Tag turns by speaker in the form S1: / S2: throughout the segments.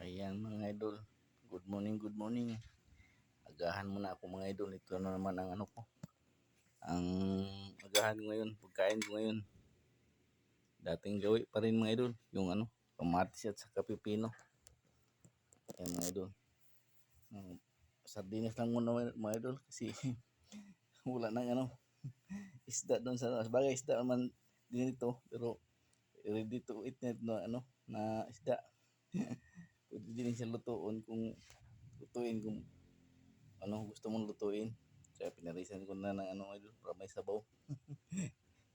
S1: Ayan mga idol. Good morning, good morning. Agahan muna ako mga idol. Ito na naman ang ano ko. Ang agahan ko ngayon, pagkain ko ngayon. Dating gawi pa rin mga idol. Yung ano, kamatis at saka pipino. Ayan mga idol. Sardinas lang muna mga idol kasi wala nang ano, isda doon sa bagay isda naman din ito pero ready to eat na ano na isda. Pwede din siya lutuin kung ano gusto mong lutuin. Kaya pinarisan ko na ng ano idol para may sabaw.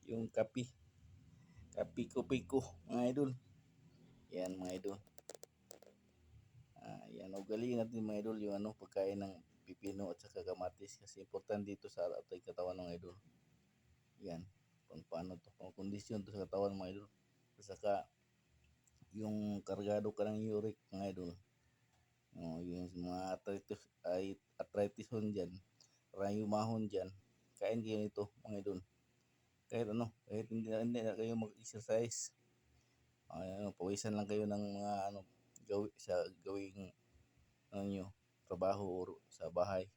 S1: Yung kapiko-piko mga idol. Yan mga idol. Yan ugali natin mga idol yung ano pagkain ng pipino at saka kamatis kasi importante dito sa ating katawan mga idol. Yan. Kung paano to, kung kondisyon to sa katawan mga idol. At saka yung kargado ka ng uric mga idol. Yung mga arthritis dyan, rayumahon dyan, kain kayo nito mga idol. Kahit hindi na kayo mag-exercise, pawisan lang kayo ng mga ano, gawing ano nyo, trabaho or sa bahay.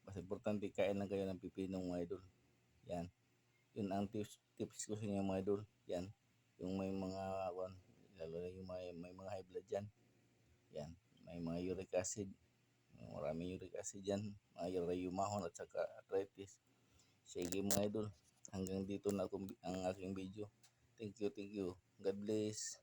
S1: Mas importante kain lang kayo ng pipinong mga idol. Yan. Yun ang tips ko sa inyo mga idol. Yan. Yung may mga, lalo na yung may mga high blood dyan. Yan. May mga uric acid. Maraming uric acid dyan. Mga rayumahon at saka arthritis. Sige mga idol. Hanggang dito na ang aking video. Thank you, thank you. God bless.